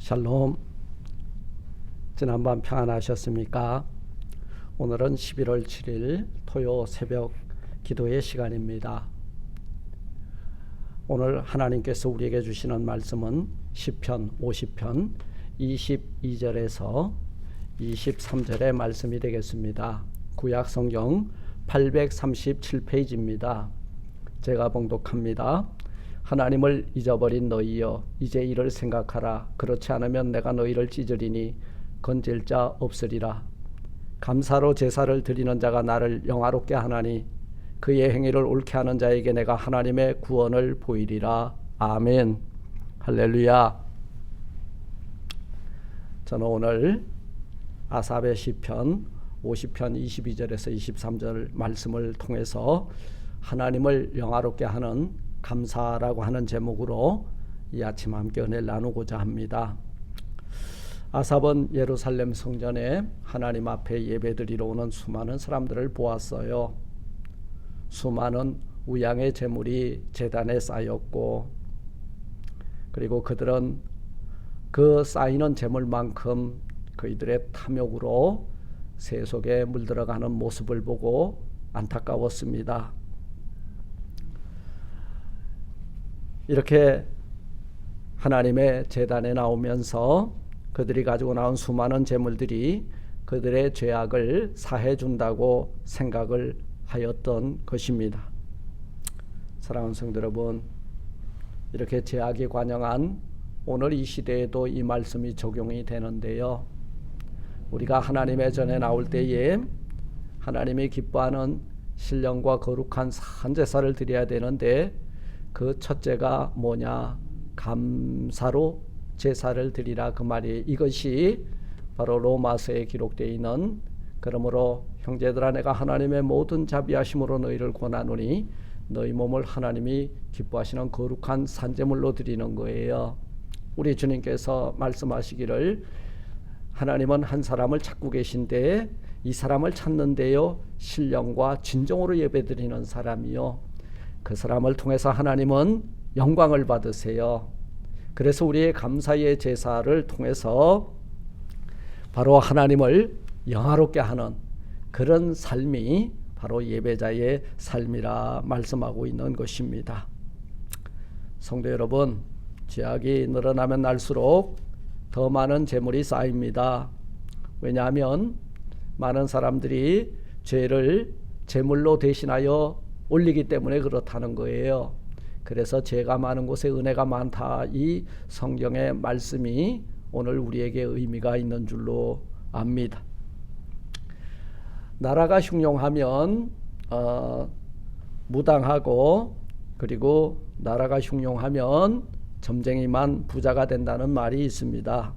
샬롬. 지난밤 평안하셨습니까? 오늘은 11월 7일 토요 새벽 기도의 시간입니다. 오늘 하나님께서 우리에게 주시는 말씀은 시편 50편 22절에서 23절의 말씀이 되겠습니다. 구약 성경 837페이지입니다. 제가 봉독합니다. 하나님을 잊어버린 너희여, 이제 이를 생각하라. 그렇지 않으면 내가 너희를 찢으리니 건질 자 없으리라. 감사로 제사를 드리는 자가 나를 영화롭게 하나니 그의 행위를 옳게 하는 자에게 내가 하나님의 구원을 보이리라. 아멘. 할렐루야. 저는 오늘 아삽의 시편 50편 22절에서 23절 말씀을 통해서 하나님을 영화롭게 하는 감사라고 하는 제목으로 이 아침 함께 은혜를 나누고자 합니다. 아삽은 예루살렘 성전에 하나님 앞에 예배드리러 오는 수많은 사람들을 보았어요. 수많은 우양의 제물이 제단에 쌓였고, 그리고 그들은 그 쌓이는 제물만큼 그이들의 탐욕으로 세속에 물들어가는 모습을 보고 안타까웠습니다. 이렇게 하나님의 제단에 나오면서 그들이 가지고 나온 수많은 제물들이 그들의 죄악을 사해 준다고 생각을 하였던 것입니다. 사랑하는 성도 여러분, 이렇게 죄악이 관영한 오늘 이 시대에도 이 말씀이 적용이 되는데요. 우리가 하나님의 전에 나올 때에 하나님이 기뻐하는 신령과 거룩한 산제사를 드려야 되는데, 그 첫째가 뭐냐? 감사로 제사를 드리라, 그 말이 이것이 바로 로마서에 기록되어 있는, 그러므로 형제들아 내가 하나님의 모든 자비하심으로 너희를 권하노니 너희 몸을 하나님이 기뻐하시는 거룩한 산제물로 드리는 거예요. 우리 주님께서 말씀하시기를 하나님은 한 사람을 찾고 계신데 이 사람을 찾는데요, 신령과 진정으로 예배드리는 사람이요, 그 사람을 통해서 하나님은 영광을 받으세요. 그래서 우리의 감사의 제사를 통해서 바로 하나님을 영화롭게 하는 그런 삶이 바로 예배자의 삶이라 말씀하고 있는 것입니다. 성도 여러분, 죄악이 늘어나면 날수록 더 많은 재물이 쌓입니다. 왜냐하면 많은 사람들이 죄를 재물로 대신하여 올리기 때문에 그렇다는 거예요. 그래서 죄가 많은 곳에 은혜가 많다, 이 성경의 말씀이 오늘 우리에게 의미가 있는 줄로 압니다. 나라가 흉용하면 무당하고, 그리고 나라가 흉용하면 점쟁이만 부자가 된다는 말이 있습니다.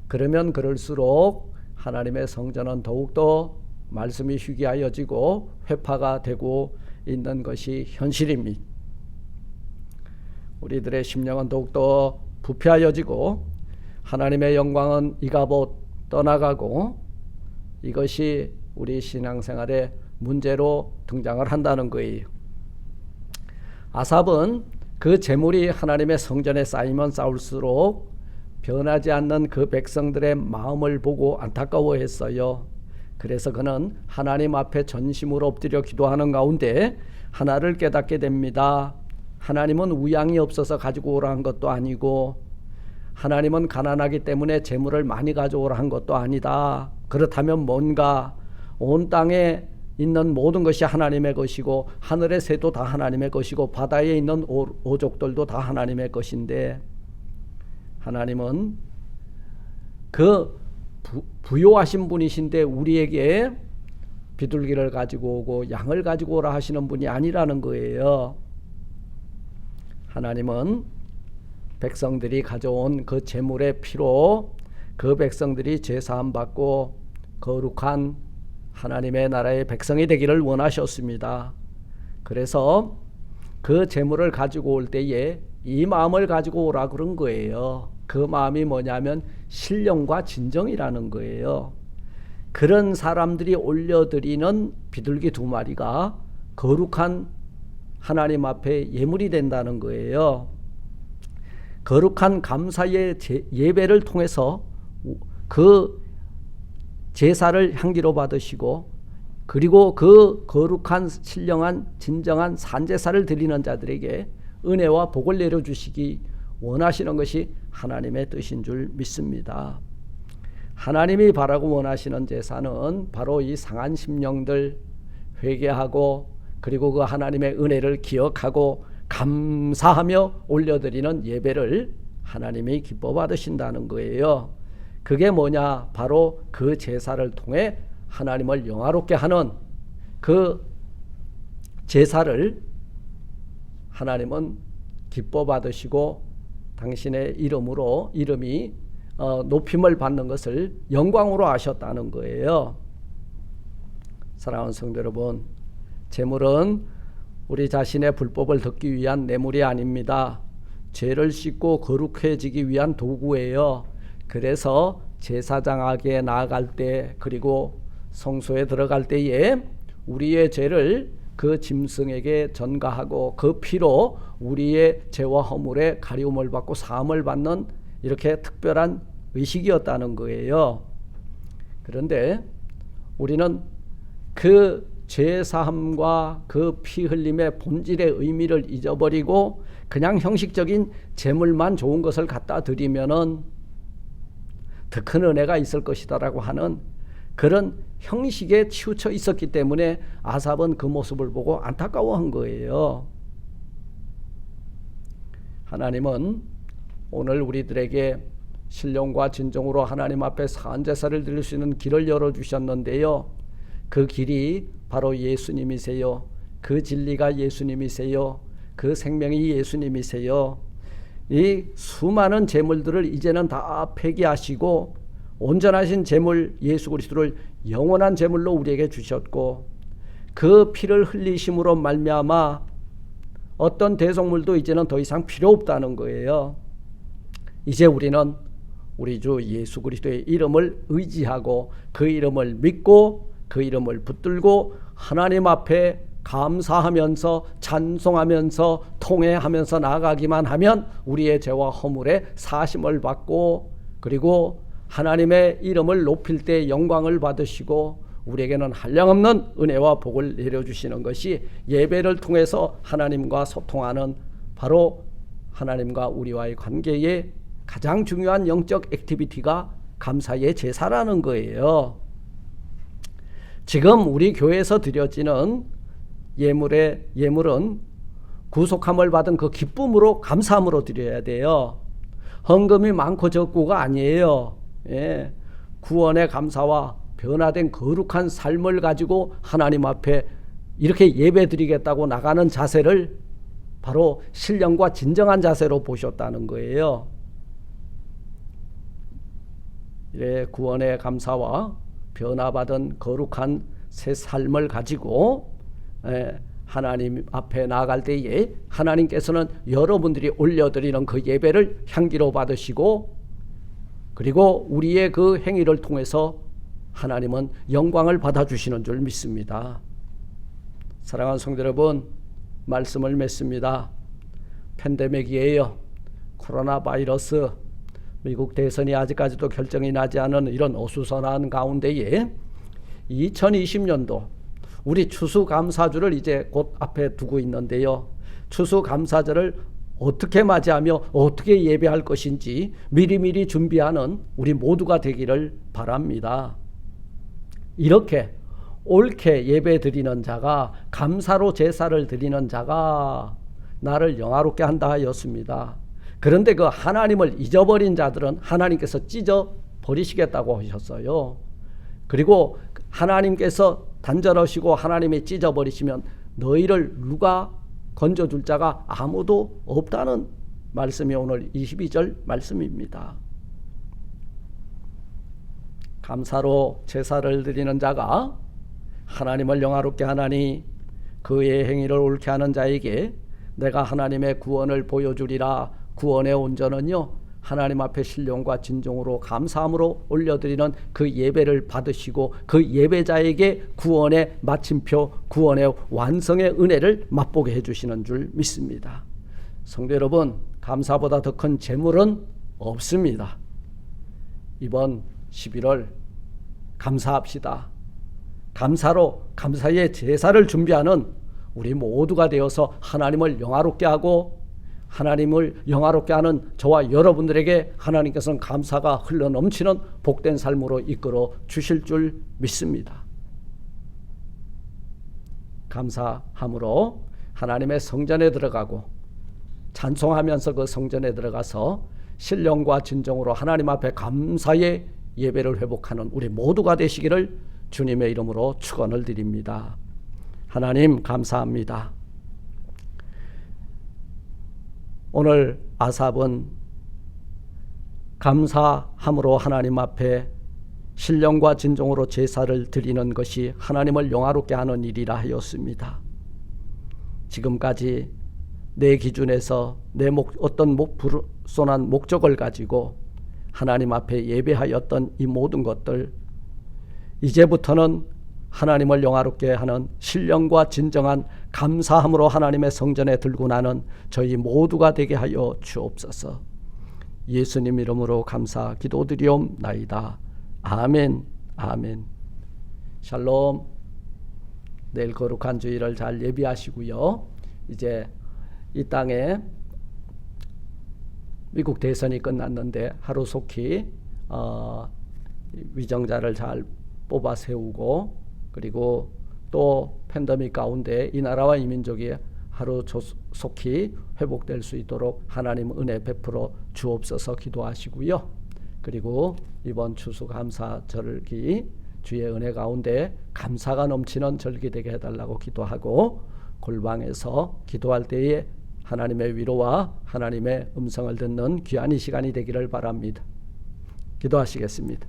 그러면 그럴수록 하나님의 성전은 더욱더 말씀이 희귀하여지고 회파가 되고 있는 것이 현실입니다. 우리들의 심령은 더욱더 부패하여지고 하나님의 영광은 이가봇 떠나가고, 이것이 우리 신앙생활의 문제로 등장을 한다는 거예요. 아삽은 그 재물이 하나님의 성전에 쌓이면 쌓을수록 변하지 않는 그 백성들의 마음을 보고 안타까워했어요. 그래서 그는 하나님 앞에 전심으로 엎드려 기도하는 가운데 하나를 깨닫게 됩니다. 하나님은 우양이 없어서 가지고 오라 한 것도 아니고, 하나님은 가난하기 때문에 재물을 많이 가져오라 한 것도 아니다. 그렇다면 뭔가 온 땅에 있는 모든 것이 하나님의 것이고, 하늘의 새도 다 하나님의 것이고, 바다에 있는 오족들도 다 하나님의 것인데, 하나님은 그 부요하신 분이신데 우리에게 비둘기를 가지고 오고 양을 가지고 오라 하시는 분이 아니라는 거예요. 하나님은 백성들이 가져온 그 제물의 피로 그 백성들이 제사함 받고 거룩한 하나님의 나라의 백성이 되기를 원하셨습니다. 그래서 그 제물을 가지고 올 때에 이 마음을 가지고 오라 그런 거예요. 그 마음이 뭐냐면 신령과 진정이라는 거예요. 그런 사람들이 올려드리는 비둘기 2마리가 거룩한 하나님 앞에 예물이 된다는 거예요. 거룩한 감사의 예배를 통해서 그 제사를 향기로 받으시고, 그리고 그 거룩한 신령한 진정한 산제사를 드리는 자들에게 은혜와 복을 내려주시기 원하시는 것이 하나님의 뜻인 줄 믿습니다. 하나님이 바라고 원하시는 제사는 바로 이 상한 심령들 회개하고, 그리고 그 하나님의 은혜를 기억하고 감사하며 올려드리는 예배를 하나님이 기뻐 받으신다는 거예요. 그게 뭐냐? 바로 그 제사를 통해 하나님을 영화롭게 하는 그 제사를 하나님은 기뻐 받으시고 당신의 이름이 높임을 받는 것을 영광으로 하셨다는 거예요. 사랑하는 성도 여러분, 제물은 우리 자신의 불법을 덮기 위한 뇌물이 아닙니다. 죄를 씻고 거룩해지기 위한 도구예요. 그래서 제사장에게 나아갈 때, 그리고 성소에 들어갈 때에 우리의 죄를 그 짐승에게 전가하고 그 피로 우리의 죄와 허물의 가리움을 받고 사함을 받는 이렇게 특별한 의식이었다는 거예요. 그런데 우리는 그 죄사함과 그 피 흘림의 본질의 의미를 잊어버리고 그냥 형식적인 제물만 좋은 것을 갖다 드리면은 더 큰 은혜가 있을 것이다라고 하는 그런 형식에 치우쳐 있었기 때문에 아삽은 그 모습을 보고 안타까워한 거예요. 하나님은 오늘 우리들에게 신령과 진정으로 하나님 앞에 산제사를 드릴 수 있는 길을 열어주셨는데요. 그 길이 바로 예수님이세요. 그 진리가 예수님이세요. 그 생명이 예수님이세요. 이 수많은 제물들을 이제는 다 폐기하시고 온전하신 제물 예수 그리스도를 영원한 제물로 우리에게 주셨고, 그 피를 흘리심으로 말미암아 어떤 대속물도 이제는 더 이상 필요 없다는 거예요. 이제 우리는 우리 주 예수 그리스도의 이름을 의지하고 그 이름을 믿고 그 이름을 붙들고 하나님 앞에 감사하면서 찬송하면서 통회하면서 나아가기만 하면 우리의 죄와 허물의 사심을 받고, 그리고 하나님의 이름을 높일 때 영광을 받으시고 우리에게는 한량없는 은혜와 복을 내려주시는 것이 예배를 통해서 하나님과 소통하는, 바로 하나님과 우리와의 관계의 가장 중요한 영적 액티비티가 감사의 제사라는 거예요. 지금 우리 교회에서 드려지는 예물은 구속함을 받은 그 기쁨으로 감사함으로 드려야 돼요. 헌금이 많고 적고가 아니에요. 예. 구원의 감사와 변화된 거룩한 삶을 가지고 하나님 앞에 이렇게 예배 드리겠다고 나가는 자세를 바로 신령과 진정한 자세로 보셨다는 거예요. 이래 구원의 감사와 변화받은 거룩한 새 삶을 가지고 하나님 앞에 나아갈 때에 하나님께서는 여러분들이 올려드리는 그 예배를 향기로 받으시고, 그리고 우리의 그 행위를 통해서 하나님은 영광을 받아주시는 줄 믿습니다. 사랑하는 성도 여러분, 말씀을 맺습니다. 팬데믹이에요. 코로나 바이러스, 미국 대선이 아직까지도 결정이 나지 않은 이런 어수선한 가운데에 2020년도 우리 추수감사주를 이제 곧 앞에 두고 있는데요. 추수감사절을 어떻게 맞이하며 어떻게 예배할 것인지 미리미리 준비하는 우리 모두가 되기를 바랍니다. 이렇게 옳게 예배 드리는 자가, 감사로 제사를 드리는 자가 나를 영화롭게 한다 하였습니다. 그런데 그 하나님을 잊어버린 자들은 하나님께서 찢어 버리시겠다고 하셨어요. 그리고 하나님께서 단절하시고 하나님이 찢어버리시면 너희를 누가 건져줄 자가 아무도 없다는 말씀이 오늘 22절 말씀입니다. 감사로 제사를 드리는 자가 하나님을 영화롭게 하나니 그의 행위를 옳게 하는 자에게 내가 하나님의 구원을 보여주리라. 구원의 온전은요, 하나님 앞에 신령과 진정으로 감사함으로 올려드리는 그 예배를 받으시고 그 예배자에게 구원의 마침표, 구원의 완성의 은혜를 맛보게 해주시는 줄 믿습니다. 성도 여러분, 감사보다 더 큰 재물은 없습니다. 이번 11월 감사합시다. 감사로 감사의 제사를 준비하는 우리 모두가 되어서 하나님을 영화롭게 하고 하나님을 영화롭게 하는 저와 여러분들에게 하나님께서는 감사가 흘러넘치는 복된 삶으로 이끌어 주실 줄 믿습니다. 감사함으로 하나님의 성전에 들어가고 찬송하면서 그 성전에 들어가서 신령과 진정으로 하나님 앞에 감사의 예배를 회복하는 우리 모두가 되시기를 주님의 이름으로 축원을 드립니다. 하나님 감사합니다. 오늘 아삽은 감사함으로 하나님 앞에 신령과 진정으로 제사를 드리는 것이 하나님을 영화롭게 하는 일이라 하였습니다. 지금까지 내 기준에서 내 어떤 불순한 목적을 가지고 하나님 앞에 예배하였던 이 모든 것들, 이제부터는 하나님을 영화롭게 하는 신령과 진정한 감사함으로 하나님의 성전에 들고 나는 저희 모두가 되게 하여 주옵소서. 예수님 이름으로 감사 기도드리옵나이다. 아멘. 아멘. 샬롬. 내일 거룩한 주일을 잘 예비하시고요. 이제 이 땅에 미국 대선이 끝났는데 하루속히 위정자를 잘 뽑아 세우고, 그리고 또 팬데믹 가운데 이 나라와 이 민족이 하루속히 회복될 수 있도록 하나님 은혜 베풀어 주옵소서 기도하시고요. 그리고 이번 추수감사 절기 주의 은혜 가운데 감사가 넘치는 절기 되게 해달라고 기도하고, 골방에서 기도할 때에 하나님의 위로와 하나님의 음성을 듣는 귀한 이 시간이 되기를 바랍니다. 기도하시겠습니다.